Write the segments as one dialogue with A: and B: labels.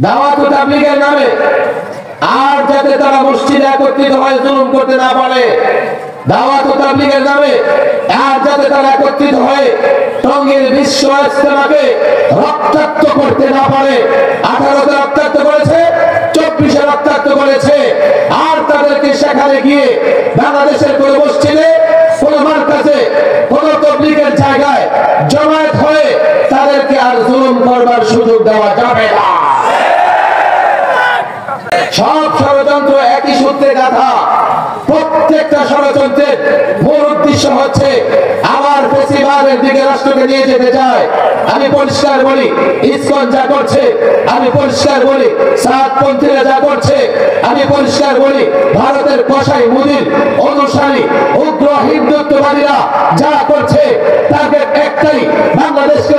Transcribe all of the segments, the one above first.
A: দাওয়াত ও তাবলীগের নামে আর যাতে তারা মসজিদে একত্রিত হয়ে জুলুম করতে না পারে, দাওয়াত ও তাবলীগের নামে আর যাতে তারা একত্রিত হয়ে টঙ্গীর বিশ্ব ইজতেমাকে রক্তাক্ত করতে না পারে। 18তে রক্তাক্ত করেছে, 24-এ রক্তাক্ত করেছে, আর তাদেরকে সেখানে গিয়ে বাংলাদেশের কোন মসজিদে, কোন মারকাজে, কোন তাবলীগের জায়গায় জমায়েত হয়ে তাদেরকে আর জুলুম করবার সুযোগ দেওয়া যাবে না। সব ষড়যন্ত্র একই সূত্রে গাঁথা। প্রত্যেকটা ষড়যন্ত্রের মূল উদ্দেশ্য হচ্ছে আমার ফেসিবাদের দিকে রাষ্ট্রকে নিয়ে যেতে চায়। আমি পরিষ্কার বলি, ইসকন যা করছে, আমি পরিষ্কার বলি সাতপন্থীরা যা করছে, আমি পরিষ্কার বলি ভারতের কসাই মুদির অনুসারী উগ্র হিন্দুত্ববাদীরা যা করছে, টার্গেট একটাই, বাংলাদেশকে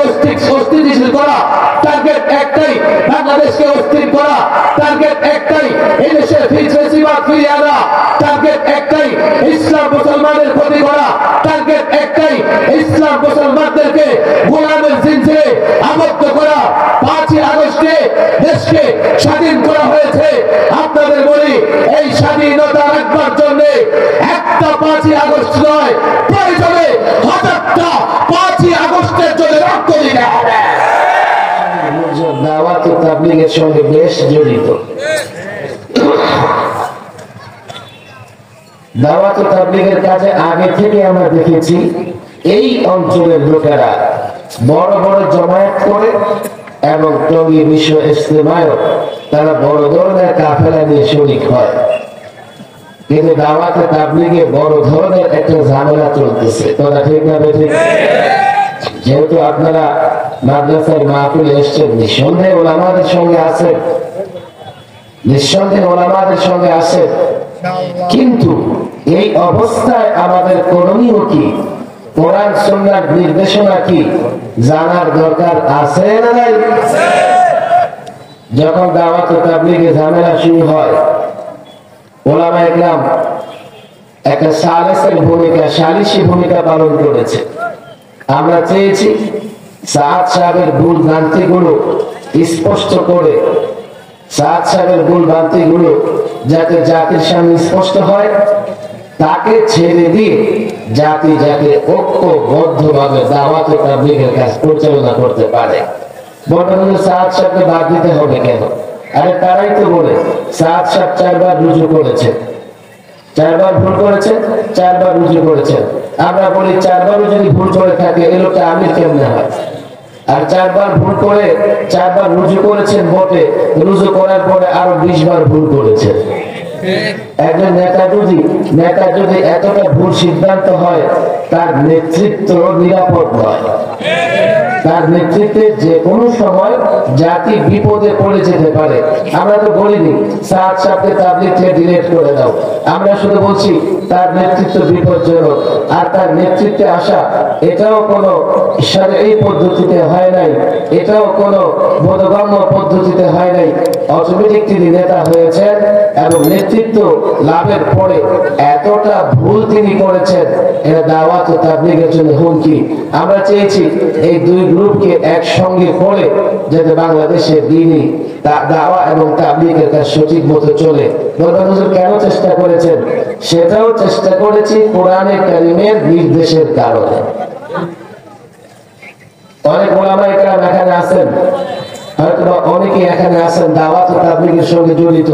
A: অস্থিতিশীল করা। টার্গেট একটাই, বাংলাদেশকে অস্থির করা। টার্গেট একটাই, এই দেশের ফেসিবাদ ফিরিয়ে আনা। টার্গেট একটাই, ইসলাম মুসলমানের ক্ষতি করা। টার্গেট একটাই, ইসলাম মুসলমানদেরকে গোলামের জিনজিরে আবদ্ধ করা। 5ই আগস্টে দেশকে স্বাধীন করা হয়েছে। আপনাদের বলি, এই স্বাধীনতা রাখবার জন্য একটা 5ই আগস্ট নয়, প্রয়োজনে 1000টা 5ই আগস্টের জন্য রক্ত দিতে হবে। দাওয়াত ও তাবলীগের সঙ্গে বেশ জড়িত। দাওয়াত ও তাবলীগের কাজে আগে থেকে আমরা দেখেছি এই অঞ্চলের লোকেরা বড় বড় জমায়েত করে এবং টঙ্গী বিশ্ব ইজতেমায়ও তারা বড় ধরনের কাফেলা নিয়ে শরীক হয়। কিন্তু দাওয়াত ও তাবলীগে বড় ধরনের একটা ঝামেলা চলতেছে। তোরা ঠিক না ঠিক? যেহেতু আপনারা মাদ্রাসার মাহফিলে এসছেন, নিঃসন্দেহে ওলামাদের সঙ্গে আছেন, নিঃসন্দেহে ওলামাদের সঙ্গে আছেন, কিন্তু এই অবস্থায় আমাদের করণীয় কি, কোরআন সুন্নাহর নির্দেশনা কি জানার দরকার আছে না নাই? যখন দাওয়াত ও তাবলীগে ঝামেলা শুরু হয়, ওলামায়ে কেরাম একটা সালিসি ভূমিকা পালন করেছে। আমরা চেয়েছি সাদ সাহেবের ভুল ভ্রান্তি গুলো স্পষ্ট করে, সাদ সাহেবের ভুল ভ্রান্তি গুলো যাতে জাতির সামনে স্পষ্ট হয়, তাকে ছেড়ে দিয়ে জাতি যাতে ঐক্যবদ্ধভাবে দাওয়াত ও তাবলীগের কাজ পরিচালনা করতে পারে। বর্তমানে সাদ সাহেবকে বাদ দিতে হবে কেন? আরে তারাই তো বলে সাদ সাহেব 4 বার রুজু করেছে, 4 বার ভুল করেছে, 4 বার রুজু করেছেন। আমরা বলি 4 বারও যদি ভুল করে থাকে এ লোকটা আমির কেমনে হয়? আর 4 বার ভুল করে 4 বার রুজু করেছেন বটে, রুজু করার পরে আরো 20 বার ভুল করেছেন। একজন নেতা যদি এতটা ভুল সিদ্ধান্ত হয়, তার নেতৃত্ব নিরাপদ নয়। তার নেতৃত্বে যে কোনো সময় জাতি বিপদে পড়ে যেতে পারে। আমরা তো বলিনি সাদ সাহেবকে তাবলীগ থেকে ডিলিট করে দাও, আমরা শুধু বলছি তার নেতৃত্ব বিপজ্জনক। আর তার নেতৃত্বে আসা এটাও কোনো শরঈ পদ্ধতিতে হয় নাই, এটাও কোনো বোধগম্য পদ্ধতিতে হয় নাই। অটোমেটিক তিনি নেতা হয়েছেন এবং নেতৃত্ব লাভের পরে এতটা ভুল তিনি করেছেন, এটা দাওয়াত ও তাবলীগের জন্য হুমকি। আমরা চেয়েছি এই দুই গ্রুপকে একসঙ্গে করে যাতে বাংলাদেশে দ্বীনি দাওয়া এবং তাবলীগের কাজ সঠিক মতো চলে। হুজুর কেন চেষ্টা করেছেন? সেটাও চেষ্টা করেছি কোরআনে কারীমের নির্দেশের কারণে। অনেক ওলামায়ে কেরাম এখানে আছেন, হয়তো অনেকে এখানে আছেন দাওয়াত ও তাবলীগের সঙ্গে জড়িত।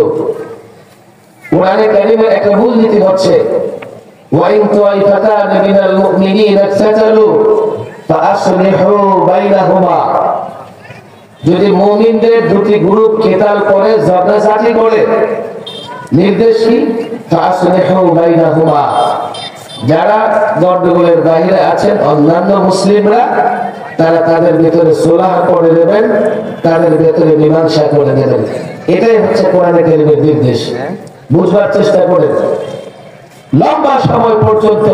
A: কোরআনে কারীমের একটা মূল নীতি হচ্ছে ওয়াইন তাইফাতান মিনাল মুমিনিনা ইকতাতালু ফাআসলিহু বাইনাহুমা। যদি মুমিনদের দুটি গ্রুপ কিতাল করে, ঝগড়াঝাটি করে, নির্দেশ কি? ফাআসলিহু বাইনাহুমা। যারা গন্ডগোলের বাইরে আছেন অন্যান্য মুসলিমরা, তারা তাদের ভিতরে সুলহ করে দেবেন, তাদের ভিতরে মীমাংসা করে দেবেন। এটাই হচ্ছে কোরআনে কারীমের নির্দেশ। বুঝবার চেষ্টা করেন। লম্বা সময় পর্যন্ত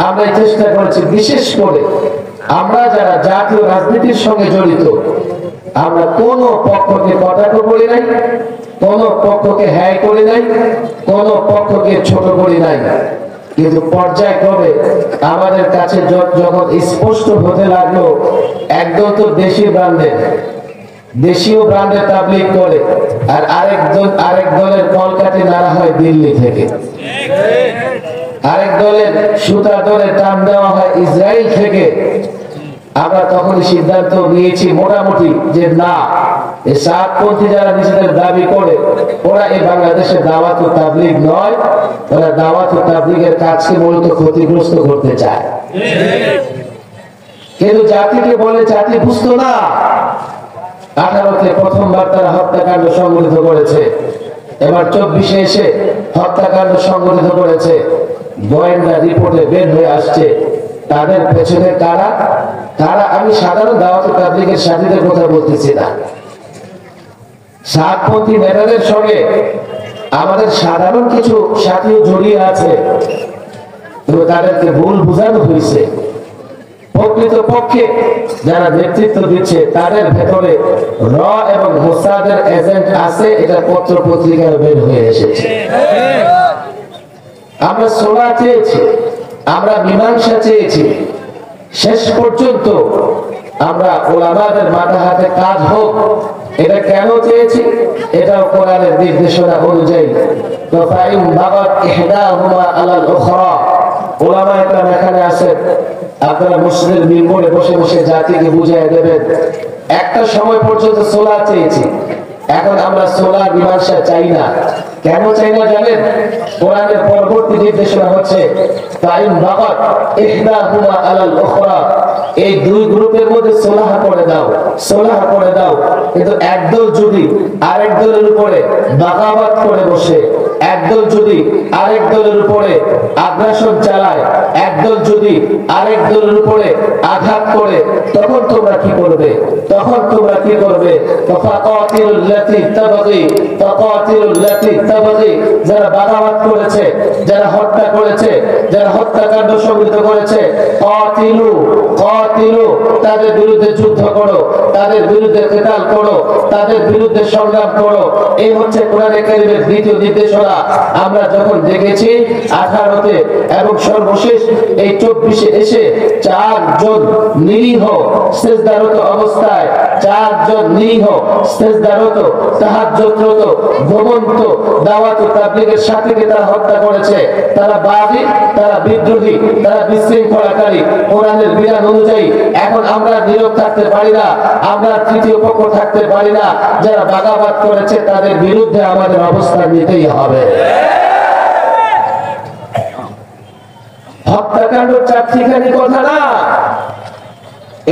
A: আমরা চেষ্টা করেছি, বিশেষ করে আমরা যারা জাতীয় রাজনীতির সঙ্গে জড়িত, আমরা কোন পক্ষকে কটাক্ষ করি নাই, কোন পক্ষকে হ্যায় করি নাই, কোন পক্ষকে ছোট করি নাই। কিন্তু পর্যায়ক্রমে আমাদের কাছে যখন স্পষ্ট হতে লাগলো একদল তো দেশি ব্র্যান্ডের, দেশীয় ব্র্যান্ডের তাবলীগ করে, আর আরেক দলের কলকাঠি নাড়া হয় দিল্লি থেকে, আরেক দলের সুতা ধরে টান দেওয়া হয় ইসরায়েল থেকে। আমরা তখনই সিদ্ধান্ত নিয়েছি মোটামুটি যে না, এই সাতপন্থী যারা নিজেদের দাবি করে ওরা এই বাংলাদেশে দাওয়াত ও তাবলীগ নয়, ওরা দাওয়াত ও তাবলীগের কাজকে মূলত ক্ষতিগ্রস্ত করতে চায়। কিন্তু জাতিকে বলে জাতি বুঝতো না। 18-তে প্রথমবার তারা হত্যাকাণ্ড সংঘটিত করেছে, এবার 24-এ এসে হত্যাকাণ্ড সংঘটিত করেছে। গোয়েন্দা রিপোর্টে বের হয়ে আসছে তাদের পেছনে কারা কারা। আমি সাধারণ দাওয়াত ও তাবলীগের সাথীদের কথা বলতেছি না, সাতপন্থী নেতাদের সঙ্গে আমাদের সাধারণ কিছু সাথীও জড়িয়ে আছে, কিন্তু তাদেরকে ভুল বোঝানো হয়েছে। প্রকৃতপক্ষে যারা নেতৃত্ব দিচ্ছে তাদের ভেতরে র এবং মোসাদের এজেন্ট আছে, এটা পত্র পত্রিকায় বের হয়ে এসেছে। আমরা সোলা চেয়েছি, আমরা মীমাংসা চেয়েছি, শেষ পর্যন্ত আমরা ওলামাদের মাথা হাতে কাজ হোক এটা কেন চেয়েছি? এটাও কোরআনের নির্দেশনা অনুযায়ী। তো ফাইন বাগাত ইহদাহুমা আলাল উখরা, ওলামায়ে কেরাম এখানে আছেন, আপনারা মসজিদের মিম্বরে বসে বসে জাতিকে বুঝিয়ে দেবেন। একটা সময় পর্যন্ত সোলা চেয়েছি, এখন আমরা সোলা মীমাংসা চাই না। কেন চাই না জানেন? কোরআনের পরবর্তী নির্দেশনা হচ্ছে ফাইন বাগাত ইহদাহুমা আলাল উখরা, এই দুই গ্রুপের মধ্যে সোলাহ করে দাও, সোলাহ করে দাও। কিন্তু একদল যদি আরেক দলের উপরে বাগাবাত করে বসে, একদল যদি আরেক দলের উপরে আগ্রাসন চালায়, একদল যদি আরেক দলের উপরে আঘাত করে, তখন তোমরা কি করবে? তখন তোমরা কি করবে? ফাকাতিলুল লাতী তাবগী, ফাকাতিলুল লাতী তাবগী, যারা বাগাবাত করেছে, যারা হত্যা করেছে, যারা হত্যাকাণ্ড সংঘটিত করেছে, কাতিলু কাতিলু, তাদের বিরুদ্ধে যুদ্ধ করো, তাদের বিরুদ্ধে কিতাল করো, তাদের বিরুদ্ধে সংগ্রাম করো। এই হচ্ছে কোরআনে কারীমের দ্বিতীয় নির্দেশনা। আমরা যখন দেখেছি 18-তে এবং সর্বশেষ এই 24-এ এসে 4 জন নিরীহ সিজদারত অবস্থায়, 4 জন নিরীহ সিজদারত তাহাজ্জুদরত ঘুমন্ত দাওয়াত ও তাবলীগের সাথীকে তারা হত্যা করেছে। তারা বাগী, তারা বিদ্রোহী, তারা বিশৃঙ্খলাকারী। কোরআনের বিধান অনুযায়ী এখন আমরা নীরব থাকতে পারি না, আমরা তৃতীয় পক্ষ থাকতে পারি না। যারা বাগাবাত করেছে তাদের বিরুদ্ধে আমাদের অবস্থান নিতেই হবে। হত্যাকাণ্ড চারটিখানি কথা না,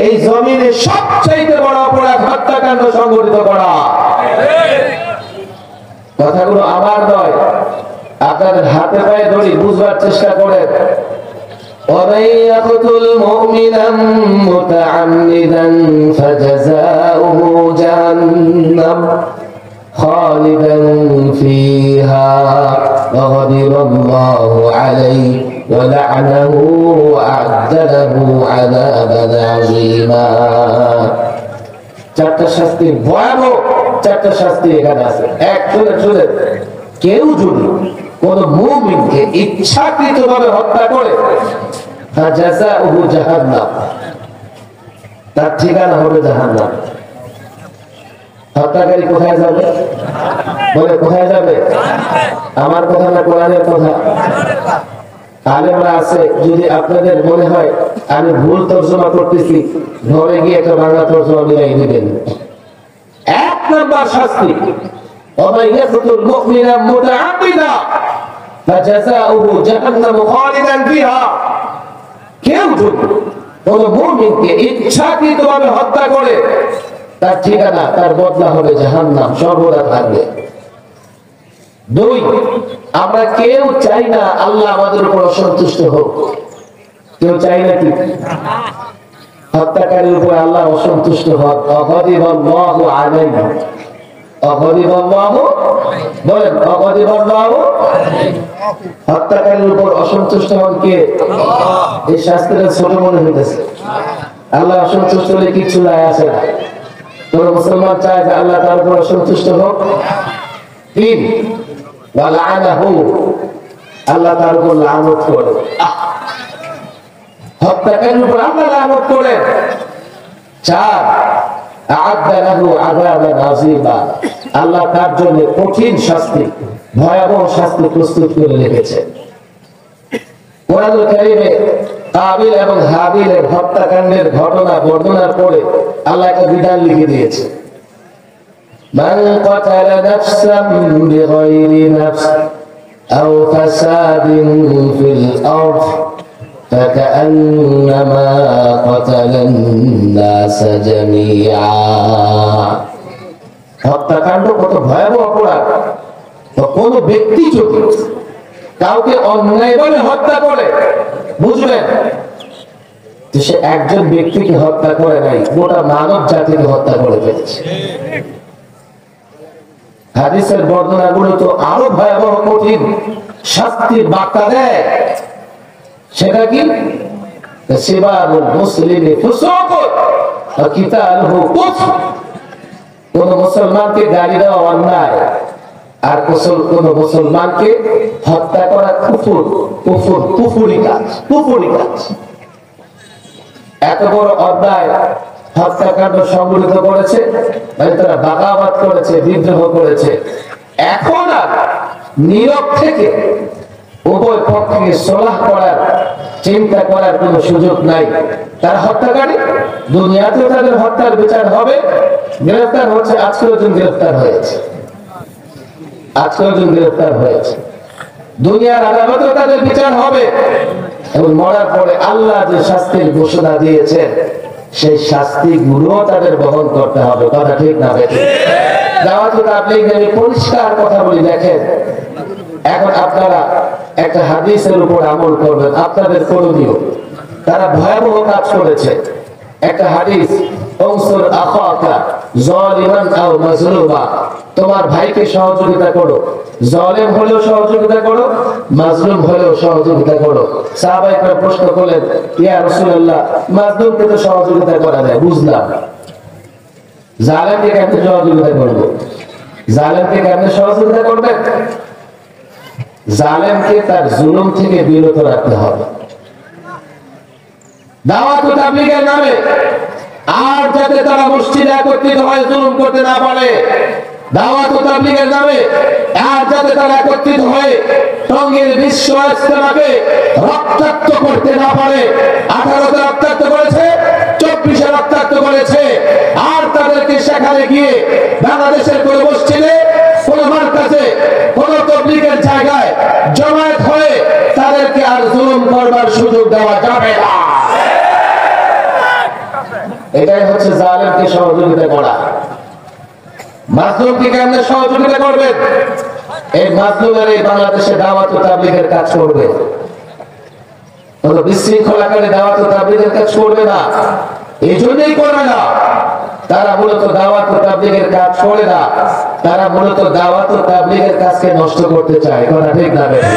A: এই জমিনে সবচেয়ে বড় অপরাধ হত্যাকাণ্ড সংঘটিত করা। কথাগুলো আমার নয়, আপনাদের হাতে পায়ে ধরি, বুঝবার চেষ্টা করেন। ومن يقتل مؤمنا متعمدا فجزاؤه جهنم خالدا فيها وغضب الله عليه ولعنه وأعد له عذابا عظيما। চারটা শাস্তি ভয়াবহ, চারটা শাস্তি এখানে আছে। এক, শুনে কেউ যদি কোন মুমিনকে ইচ্ছাকৃতভাবে হত্যা করে, ফাজাযাউহু জাহান্নাম, তার ঠিকানা হবে জাহান্নাম। হত্যাকারী কোথায় যাবে? বলে কোথায় যাবে? আমার কথা না, কোরআনের কথা। আলেমরা আছে, যদি আপনাদের মনে হয় আমি ভুল তর্জমা করতেছি, ঘরে গিয়ে একটা বাংলা তর্জমা মিলাই নেবেন। 1 নম্বর শাস্তি, ومن يقتل مؤمنا متعمدا فجزاؤه جهنم خالدا فيها। কেউ যদি কোন মুমিনকে ইচ্ছাকৃতভাবে হত্যা করে, তার ঠিকানা, তার বদলা হবে জাহান্নাম, সর্বদা থাকবে। 2, আমরা কেউ চাই না আল্লাহ আমাদের উপর অসন্তুষ্ট হোক। কেউ চাই না কি হত্যাকারীর উপর আল্লাহ অসন্তুষ্ট হোক? অগদিবাল্লাহু আলাইহি, অগদিবাল্লাহু, বলেন অগদিবাল্লাহু। হত্যাকারীর উপর অসন্তুষ্ট হন কে? এই শাস্ত্রের ছোট মনে হইতেছে। আল্লাহ অসন্তুষ্ট হলে কিছু যায় আসে না। কোন মুসলমান চায় যে আল্লাহ তার উপর অসন্তুষ্ট হোক? 3, ওয়ালাআনাহু, আল্লাহ তার উপর লানত করে। হত্যাকারীর উপর আল্লাহ লানত করেন। 4, আ'আদ্দা লাহু আযাবান আযীমা, আল্লাহ তার জন্য কঠিন শাস্তি, ভয়াবহ শাস্তি প্রস্তুত করে রেখেছে। কোরআনুল কারীমে কাবিল এবং হাবিলের হত্যাকাণ্ডের ঘটনা বর্ণনার পরে আল্লাহ একটা বিধান লিখে দিয়েছে, মান কাতালা নাফসান বিগাইরি নাফস আও ফাসাদিন ফিল আরদ ফাকান্নামা কাতালান নাস জামিআ। হত্যাকাণ্ড কত ভয়াবহ অপরাধ। তো কোন ব্যক্তি যদি কাউকে অন্যায় বলে হত্যা করে, বুঝবেন যে সে একজন ব্যক্তিকে হত্যা করে নাই, গোটা মানব জাতিকে হত্যা করে ফেলেছে। হাদিসের বর্ণনাগুলো তো আরো ভয়াবহ কঠিন শাস্তির বার্তা দেয়। সেটা কি? সিবাবুল মুসলিমি ফুসুকুন ওয়া কিতালুহু কুফর। কোন মুসলমানকে গালি দেওয়া অন্যায়, আর কোন মুসলমানকে হত্যা করা কুফর, কুফরি কাজ। এত বড় অন্যায় হত্যাকাণ্ড সংঘটিত করেছে, মানে তারা বাগাবাদ করেছে, বিদ্রোহ করেছে। এখন আর নীরব থেকে উভয় পক্ষকে সলাহ করার চিন্তা করার কোন সুযোগ নাই। তারা হত্যাকারী, দুনিয়াতেও তাদের হত্যার বিচার হবে। গ্রেফতার হচ্ছে, আজকেও একজন গ্রেফতার হয়েছে, দুনিয়ার আদালতেও তাদের বিচার হবে, এবং মরার পরে আল্লাহ যে শাস্তির ঘোষণা দিয়েছেন সেই শাস্তি গুলো তাদের বহন করতে হবে। কথা ঠিক না বেঠিক? দাওয়াতুল তাবলীগ আমি পরিষ্কার কথা বলি, দেখেন এখন আপনারা একটা হাদিসের উপর আমল করবেন, আপনাদের করণীয়। তারা ভয়াবহ কাজ করেছে। একটা হাদিস, উনসুর আখাকা যালিমান আও মাজলুমা, তোমার ভাইকে সহযোগিতা করো, জালেম হলেও সহযোগিতা করো, মাজলুম হলেও সহযোগিতা করো। সাহাবায়ে কেরাম প্রশ্ন করলেন, ইয়া রাসূলুল্লাহ, মাজলুমকে তো সহযোগিতা করা যায়, বুঝলাম, জালেমকে কেমনে সহযোগিতা করব? জালেমকে কেমনে সহযোগিতা করবেন? জালেমকে তার জুলুম থেকে বিরত রাখতে হবে। দাওয়াতুল তাবলীগের নামে আর যাতে তারা মসজিদে একত্রিত হয়ে জুলুম করতে না পারে, দাওয়াতুল তাবলীগের নামে আর যাতে তারা একত্রিত হয়ে টঙ্গীর বিশ্ব ইজতেমাকে রক্তাক্ত করতে না পারে। 18তে রক্তাক্ত করেছে, 24-এ রক্তাক্ত করেছে। আর তাদেরকে সেখানে গিয়ে বাংলাদেশের কোন মসজিদে, কোন মার্কাজে, কোন তাবলীগের জায়গায় জমায়েত হয়ে তাদেরকে আর জুলুম করবার সুযোগ দেওয়া যাবে না। এটাই হচ্ছে জালেমকে সহযোগিতা করা। মাজলুমকে কেমনে সহযোগিতা করবেন? এই মাজলুমের এই বাংলাদেশে দাওয়াতুল তাবলীগের কাজ করবে, কোন বিশৃঙ্খলাকারী দাওয়াতুল তাবলীগের কাজ করবে না। এই জন্যই করবে না, তারা মূলত দাওয়াতুল তাবলীগের কাজ করে না, তারা মূলত দাওয়াতুল তাবলীগের কাজকে নষ্ট করতে চায়। কথা ঠিক না বেঠিক?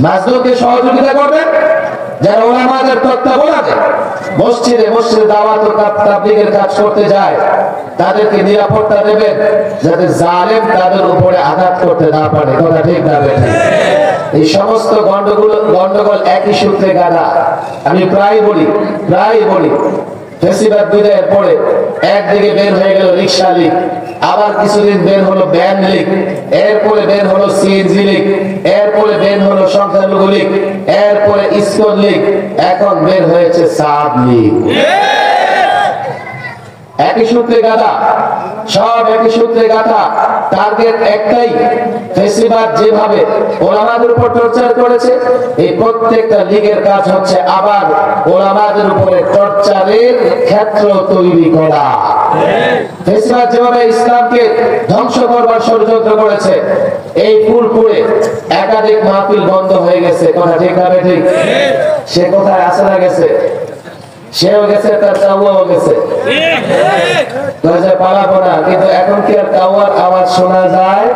A: মাজলুমকে সহযোগিতা করবেন যারা উলামাদের তত্ত্বাবধানে মসজিদে দাওয়াতুল তাবলীগের কাজ করতে যায়, তাদেরকে নিরাপত্তা দেবেন যাতে জালেম তাদের উপরে আঘাত করতে না পারে। কথা ঠিক না বেঠিক? এই সমস্ত গন্ডগোল একই সূত্রে গাঁথা। আমি প্রায় বলি ফেসিবাদ বিদায়ের পরে একদিকে বের হয়ে গেল রিকশা লীগ, আবার কিছুদিন বের হলো ভ্যান লীগ, এরপরে বের হলো সিএনজি লীগ, এরপরে বের হলো সংখ্যালঘু লীগ, এরপরে ইসকন লীগ, এখন বের হয়েছে সাদ লীগ। একই সূত্রে গাঁথা, সব একই সূত্রে গাঁথা। টার্গেট একটাই, ফেসিবাদ যেভাবে ওলামাদের উপর টর্চার করেছে, এই প্রত্যেকটা লীগের কাজ হচ্ছে আবার ওলামাদের উপরে টর্চারের ক্ষেত্র তৈরি করা। ফেসিবাদ যেভাবে ইসলামকে ধ্বংস করবার ষড়যন্ত্র করেছে, এই ফুলপুরে একাধিক মাহফিল বন্ধ হয়ে গেছে। কথা ঠিক না বেঠিক? সে কোথায় আসে না গেছে, সেও গেছে, তার কাউয়াও গেছে, পালাবো না। কিন্তু এখন কি আর কাউয়ার আওয়াজ শোনা যায়?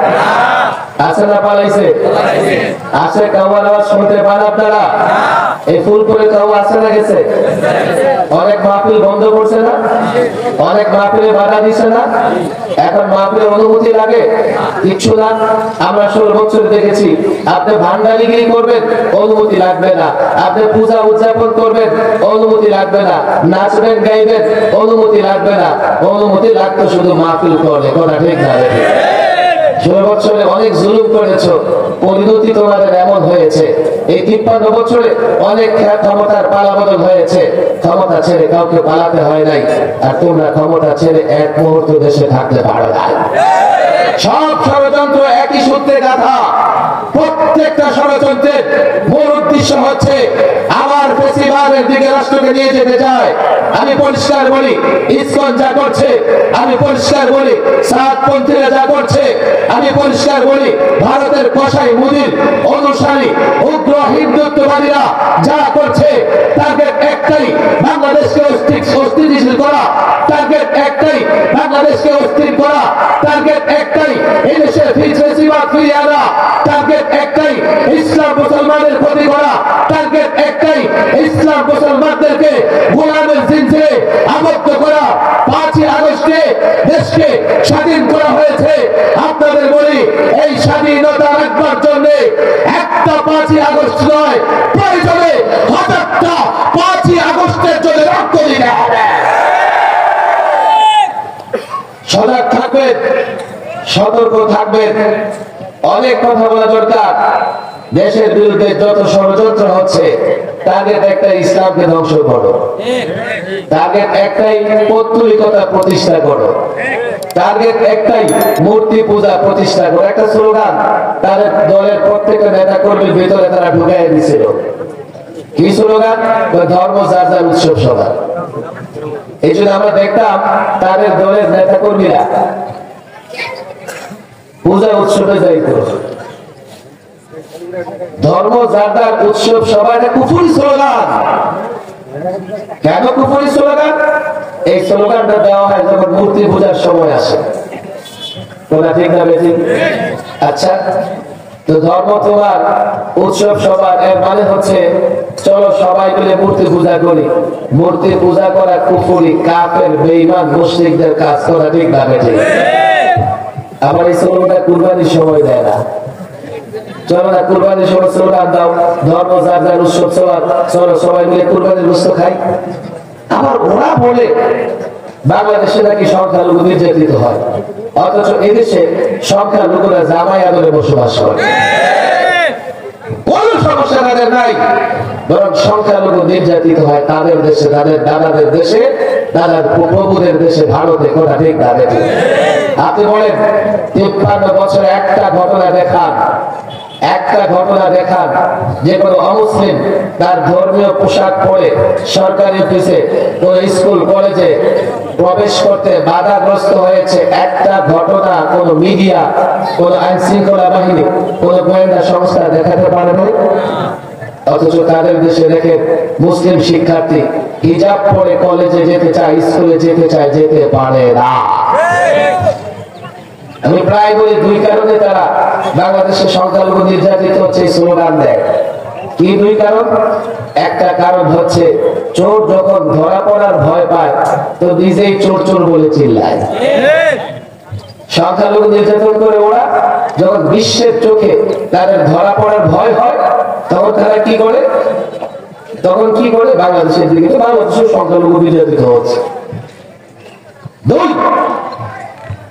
A: আছে না পালাইছে? আছে কাউয়ার আওয়াজ শুনতে পান আপনারা? এই ফুলপুরে কাউ আছে না গেছে? অনেক মাহফিল বন্ধ করছে না? অনেক মাহফিলে বাধা দিছে না? এখন মাহফিলের অনুমতি লাগে? কিচ্ছু না। আমরা 16 বছর দেখেছি, আপনি ভান্ডারিগিরি করবেন, অনুমতি লাগবে না। আপনি পূজা উদযাপন করবেন, অনুমতি লাগবে না। নাচবেন গাইবেন, অনুমতি লাগবে না। অনুমতি লাগতো শুধু মাহফিল করলে। কথা ঠিক না? 16 বছরে অনেক জুলুম করেছো, পরিণতি তোমাদের এমন হয়েছে। এই 53 বছরে অনেক ক্ষমতার পালাবদল হয়েছে, ক্ষমতা ছেড়ে কাউকে পালাতে হয় নাই। আর তোমরা ক্ষমতা ছেড়ে এক মুহূর্ত দেশে থাকতে পারো না। সব ষড়যন্ত্র একই সূত্রে গাঁথা। প্রত্যেকটা ষড়যন্ত্রের মূল উদ্দেশ্য হচ্ছে আমার ফেসিবাদের দিকে রাষ্ট্রকে নিয়ে যেতে চায়। আমি পরিষ্কার বলি, ইসকন যা করছে, আমি পরিষ্কার বলি সাতপন্থীরা যা করছে, আমি পরিষ্কার বলি ভারতের কসাই মুদির অনুসারী উগ্র হিন্দুত্ববাদীরা যা করছে, টার্গেট একটাই, বাংলাদেশকে অস্থিতিশীল করা। টার্গেট একটাই, বাংলাদেশকে অস্থির করা। টার্গেট একটাই, এদেশে ফেসিবাদ ফিরিয়ে আনা। টার্গেট একটাই, ইসলাম মুসলমানের ক্ষতি করা। টার্গেট একটাই, ইসলাম মুসলমানদেরকে গোলামের জিনজিরে আবদ্ধ করা। 5ই আগস্টে দেশকে স্বাধীন করা হয়েছে। আপনাদের বলি, এই স্বাধীনতা রাখবার জন্য একটা 5ই আগস্ট নয়, প্রয়োজনে 1000টা 5ই আগস্টের জন্য রক্ত দিতে হবে। সজাগ থাকবেন, সতর্ক থাকবেন। অনেক কথা বলা দরকার। দেশের বিরুদ্ধে যত ষড়যন্ত্র হচ্ছে, টার্গেট একটা, ইসলামকে ধ্বংস করো। টার্গেট একটাই, পৌত্তলিকতা প্রতিষ্ঠা করো। টার্গেট একটাই, মূর্তি পূজা প্রতিষ্ঠা করো। একটা স্লোগান তাদের দলের প্রত্যেকটা নেতা কর্মীর ভিতরে তারা ঢুকাই দিছিল। কি স্লোগান? ধর্ম যার যার উৎসব সভা। এই জন্য আমরা দেখতাম তাদের দলের নেতা কর্মীরা পূজা উৎসবে যাইত। ধর্ম যার যার উৎসব সবাই কুফরি স্লোগান। কেন কুফরি স্লোগান? এই স্লোগানটা দেওয়া হয় যখন মূর্তি পূজার সময় আসে। তোমরা ঠিক না বেশি? আচ্ছা, তো ধর্ম তোমার উৎসব সবার, এর মানে হচ্ছে চলো সবাই মিলে মূর্তি পূজা করি। মূর্তি পূজা করা কুফরি, কাফের, বেঈমান, মুশরিকদের কাজ। করা ঠিক না বেশি? আমার এই স্লোগানটা কুরবানির সময় দেয় না। চলো না কুরবানির সময় স্লোগান দাও, ধর্ম যার যার উৎসব সবার, চলো সবাই মিলে কুরবানির গোশত খাই। আবার ওরা বলে বাংলাদেশে নাকি সংখ্যালঘু নির্যাতিত হয়, অথচ এদেশে সংখ্যালঘুরা জামাই আদরে বসবাস করে। কোন সমস্যা তাদের নাই, বরং সংখ্যালঘু নির্যাতিত হয় তাদের দেশে, তাদের দাদাদের দেশে, দাদার প্রভুদের দেশে, ভারতে। কথা ঠিক না? আপনি বলেন 53 বছরে একটা ঘটনা দেখান, একটা ঘটনা দেখান যে কোন অমুসলিম তার ধর্মীয় পোশাক পরে সরকারি অফিসে, কোন স্কুল কলেজে প্রবেশ করতে বাধাগ্রস্ত হয়েছে। একটা ঘটনা কোন মিডিয়া, কোন আইন শৃঙ্খলা বাহিনী, কোন গোয়েন্দা সংস্থা দেখাতে পারে না। অথচ তাদের দেশে দেখে মুসলিম শিক্ষার্থী হিজাব পরে কলেজে যেতে চায়, স্কুলে যেতে চায়, যেতে পারে না। আমি প্রায় বলি 2 কারণে তারা বাংলাদেশের সংখ্যালঘু নির্যাতিত হচ্ছে, স্লোগান দেয়। কি 2 কারণ? একটা কারণ হচ্ছে চোর যখন ধরা পড়ার ভয় পায় তো নিজেই চোর চোর বলে চিল্লায়। সংখ্যালঘু নির্যাতন করে ওরা, যখন বিশ্বের চোখে তাদের ধরা পড়ার ভয় হয় তখন তারা কি করে? তখন কি করে? বাংলাদেশের দিকে, বাংলাদেশের সংখ্যালঘু নির্যাতিত হচ্ছে। 2,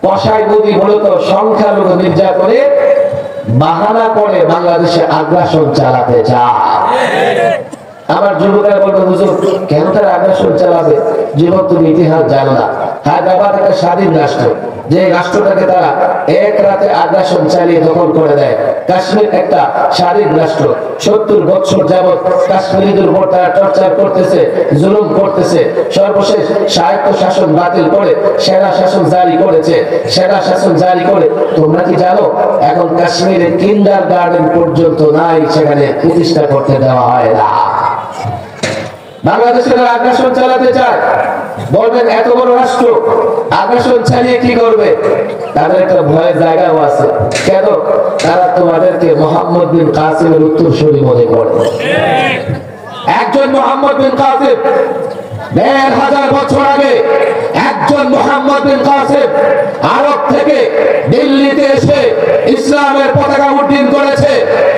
A: কসাই মুদি মূলত সংখ্যালঘু নির্যাতনে বাহানা করে বাংলাদেশে আগ্রাসন চালাতে চায়। আমার যুবকেরা বলবে, হুজুর কেন তারা আগ্রাসন চালাবে? যুবক, তুমি ইতিহাস জানো না। হায়দ্রাবাদ একটা স্বাধীন রাষ্ট্র, যে রাষ্ট্রটাকে তারা এক রাতে আগ্রাসন চালিয়ে দখল করে দেয়। কাশ্মীর একটা স্বাধীন রাষ্ট্র, 70 বছর যাবৎ কাশ্মীরীদের উপর তারা টর্চার করতেছে, জুলুম করতেছে। সর্বশেষ স্বায়ত্ত শাসন বাতিল করে সেনা শাসন জারি করেছে। সেনা শাসন জারি করে তোমরা কি জানো এখন কাশ্মীরে কিন্ডারগার্টেন পর্যন্ত নাই, সেখানে প্রতিষ্ঠা করতে দেওয়া হয় না। বাংলাদেশের আগ্রাসন চালাতে চায়। বলবেন এত বড় রাষ্ট্র আগ্রাসন চালিয়ে কি করবে? তাদের একটা ভয়ের জায়গাও আছে। কেন? তারা তোমাদেরকে মোহাম্মদ বিন কাসিমের উত্তরসূরি মনে করে। একজন মোহাম্মদ বিন কাসিম ১৫০০ বছর আগে একজন মোহাম্মদ বিন কাসিম আরব থেকে দিল্লিতে এসে ইসলামের পতাকা উড্ডীন করেছে।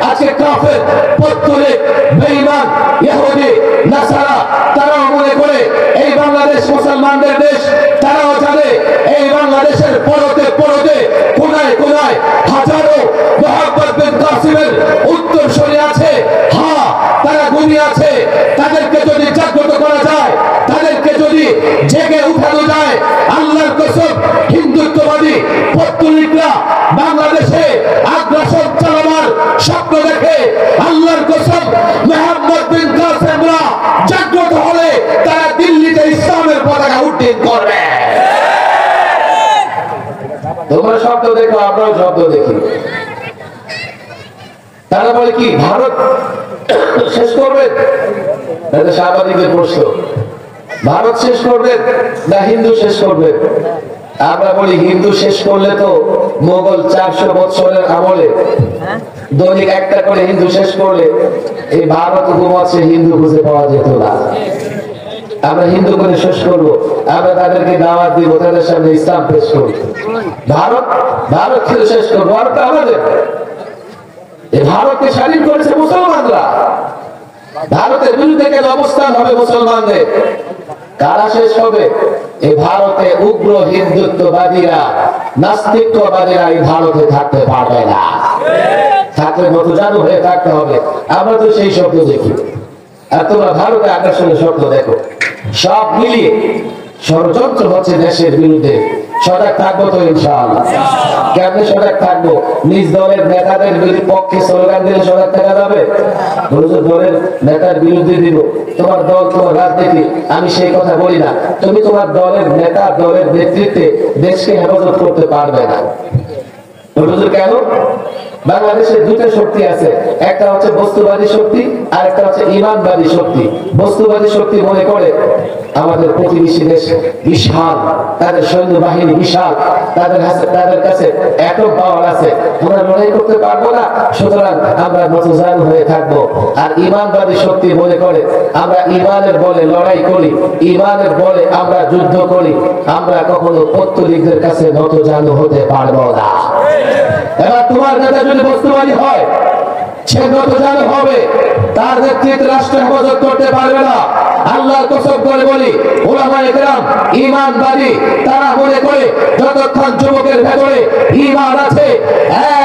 A: আজকে কাফের, পত্তলিক, বেঈমান, ইহুদি, নাসারা তারাও মনে করে এই বাংলাদেশ মুসলমানদের দেশ। তারাও জানে এই বাংলাদেশের পরতে পরতে কোনায় কোনায় হাজারো মোহাম্মদ বিন কাসিমের উত্তরসূরি আছে। হ্যাঁ, তারা ঘুমিয়ে আছে। তাদেরকে যদি জাগ্রত করা যায়, তাদেরকে যদি জেগে উঠানো যায়, আল্লাহর কসম হিন্দুত্ববাদী পত্তলিকরা বাংলাদেশে আগ্রাসন চালানোর স্বপ্ন দেখে, আল্লাহর কসম মোহাম্মদ বিন কাসিমরা জাগ্রত হলে তারা দিল্লিতে ইসলামের পতাকা উড্ডীন করবে। তোমরা শব্দ দেখো, আমরাও শব্দ দেখি। তারা বলে কি ভারত শেষ করবেন? সাংবাদিকদের প্রশ্ন, ভারত শেষ করবেন না হিন্দু শেষ করবেন? আমরা বলি হিন্দু শেষ করলে তো মোগল ৪০০ বছরের আমলে দৈনিক একটা করে হিন্দু শেষ করলে এই ভারত উপমহাদেশে হিন্দু খুঁজে পাওয়া যেত না। আমরা হিন্দু করে শেষ করবো, আমরা তাদেরকে দাওয়াত দিব, তাদের সামনে ইসলাম পেশ করবো। ভারত খেলে শেষ করবো। ভারত আমাদের, এই ভারতকে স্বাধীন করেছে মুসলমানরা। ভারতের বিরুদ্ধে কেন অবস্থান হবে মুসলমানদের? কারা শেষ হবে? এই ভারতে উগ্র হিন্দুত্ববাদীরা, নাস্তিকবাদীরা এই ভারতে থাকতে পারবে না। থাকলে নতজানু হয়ে থাকতে হবে। আমরা তো সেই শব্দ দেখি, আর তোমরা ভারতে আগ্রাসনের শব্দ দেখো। সব মিলিয়ে ষড়যন্ত্র হচ্ছে দেশের বিরুদ্ধে। সজাগ থাকবো তো ইনশাআল্লাহ। কেমনে সজাগ থাকবো? নিজ দলের নেতাদের পক্ষে স্লোগান দিলে সজাগ থাকা যাবে? দলের নেতার বিরুদ্ধে দিব, তোমার দল, তোমার রাজনীতি, আমি সেই কথা বলি না। তুমি তোমার দলের নেতা, দলের নেতৃত্বে দেশকে হেফাজত করতে পারবে না। কেন? বাংলাদেশে দুটো শক্তি আছে, একটা হচ্ছে বস্তুবাদী শক্তি আর একটা হচ্ছে ঈমানবাদী শক্তি। বস্তুবাদী শক্তি মনে করে আমাদের প্রতিবেশী দেশ বিশাল, তাদের সৈন্য বাহিনী বিশাল, তাদের কাছে এত পাওয়ার আছে, আমরা লড়াই করতে পারবো না, সুতরাং আমরা নতজানু হয়ে থাকবো। আর ঈমানবাদী শক্তি মনে করে আমরা ঈমানের বলে লড়াই করি, ঈমানের বলে আমরা যুদ্ধ করি, আমরা কখনো পত্তলিকদের কাছে নতজানু হতে পারবো না। এবার তোমার নেতা যদি বস্তুবাদী হয়, সে নতজানু হবে, তার নেতৃত্বে রাষ্ট্র হেফাজত করতে পারবে না। আল্লাহর কসম করে বলি, উলামায়ে কেরাম ঈমানবাদী, তারা মনে করে যতক্ষণ যুবকের ভেতরে ঈমান আছে,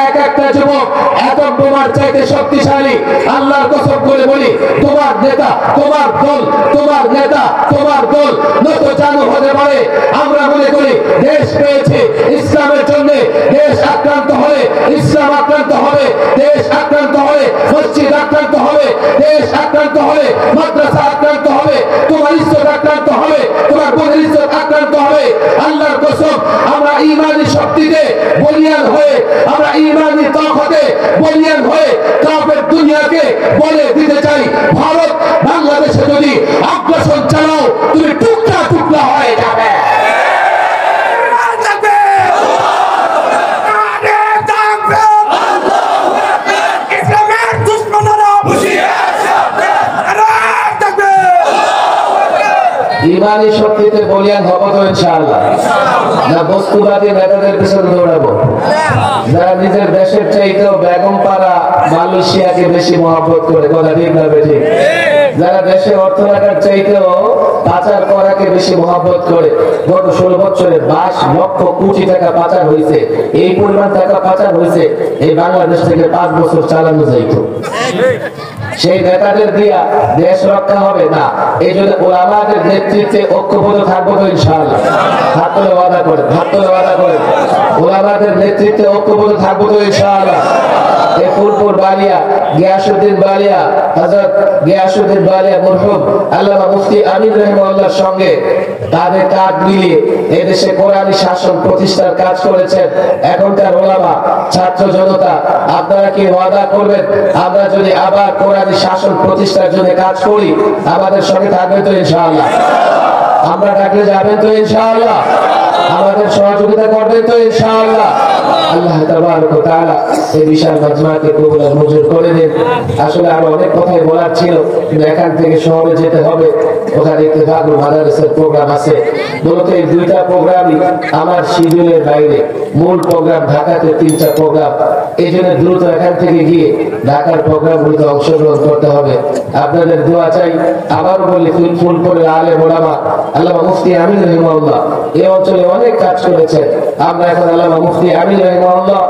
A: এক একটা যুবক এটম বোমার চাইতে শক্তিশালী। আল্লাহর কসম করে বলি, তোমার নেতা, তোমার দল, তোমার নেতা, তোমার দল নতজানু হতে পারে। আমরা মনে করি দেশ পেয়েছে ইসলামের জন্য, দেশ আক্রান্ত হলে ইসলাম আক্রান্ত হবে, দেশ আক্রান্ত হলে মসজিদ আক্রান্ত হবে, দেশ আক্রান্ত হলে মাদ্রাসা আক্রান্ত হবে, তোমার ইজ্জত আক্রান্ত হবে, তোমার বোনের ইজ্জত আক্রান্ত হবে। আল্লাহর কসম আমরা ঈমানী শক্তিতে বলিয়ান হয়ে, আমরা ঈমানী তাকতে বলিয়ান হয়ে কাফের দুনিয়াকে বলে দিতে চাই, ভারত বাংলাদেশে যদি আগ্রাসন চালাও, তুমি টুকরা টুকরা হয়ে যাবে। ঈমানী শক্তিতে বলিয়ান হবো তো ইনশাআল্লাহ, না বস্তুবাদী নেতাদের পিছনে দৌড়াবো, যারা নিজের দেশের চাইতেও বেগমপাড়া মালয়েশিয়াকে বেশি মহব্বত করে। কথা ঠিক না বেঠিক? যারা দেশের অর্থ রাখার চাইতেও পাচার করাকে বেশি মহব্বত করে। গত 16 বছরে 22 লক্ষ কোটি টাকা পাচার হয়েছে। এই পরিমাণ টাকা পাচার হয়েছে, এই বাংলাদেশ থেকে 5 বছর চালানো যাইত। সেই নেতাদের দিয়া দেশ রক্ষা হবে না। এই জন্য ওলামাদের নেতৃত্বে ঐক্যবদ্ধ থাকবো তো ইনশাআল্লাহ। হাত তুলে ওয়াদা করে, হাত তুলে ওয়াদা করে, ওলামাদের নেতৃত্বে ঐক্যবদ্ধ থাকবো তো ইনশাআল্লাহ। এই ফুলপুর বালিয়া গিয়াসউদ্দিন বালিয়া, হযরত গিয়াসউদ্দিন বালিয়া মরহুম আল্লামা মুফতি আমিন রাহিমাহুল্লাহর সঙ্গে তাদের কাঁধ মিলিয়ে এদেশে কোরআনী শাসন প্রতিষ্ঠার কাজ করেছেন। এখনকার ওলামা, ছাত্র জনতা, আপনারা কি ওয়াদা করবেন আমরা যদি আবার কোরআনী শাসন প্রতিষ্ঠার জন্য কাজ করি, আমাদের সঙ্গে থাকবে তো ইনশাআল্লাহ? আমরা ডাকলে যাবেন তো ইনশাআল্লাহ? আমাদের সহযোগিতা করবেন তো ইনশাআল্লাহ? আল্লাহ তাবারক ওয়া তাআলা এই বিশাল মাজমাকে কবুল আর মঞ্জুর করে দিন। আসলে আর অনেক কথাই বলার ছিল, কিন্তু এখান থেকে শহরে যেতে হবে, ওখানে ইত্তেফাকুল মাদারিসের প্রোগ্রাম আছে। মূলত এই দুইটা প্রোগ্রামই আমার শিডিউলের বাইরে। মূল প্রোগ্রাম ঢাকাতে 3টা প্রোগ্রাম, এই জন্য দ্রুত এখান থেকে গিয়ে ঢাকার প্রোগ্রামগুলোতে অংশগ্রহণ করতে হবে। আপনাদের দোয়া চাই। আবারও বলি, ফুলপুরের আলেম ওলামা আল্লামা মুফতি আমিন রাহিমাহুল্লাহ এই অঞ্চলে অনেক কাজ করেছেন। আমরা এখন আল্লামা মুফতি আমিন রাহিমাহুল্লাহ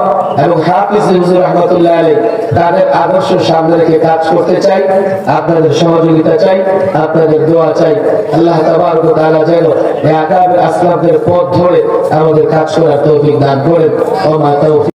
A: এবং হাফিজ হুজুর রাহমাতুল্লাহ আলাইহি তাদের আদর্শ সামনে রেখে কাজ করতে চাই। আপনাদের সহযোগিতা চাই, আপনাদের দোয়া চাই। আল্লাহ তাবারক ওয়া তাআলা যেন এই আকাবের আসলাফদের পথ ধরে আমাদের কাজ করার তৌফিক দান করেন। ওয়া মা তাওফিক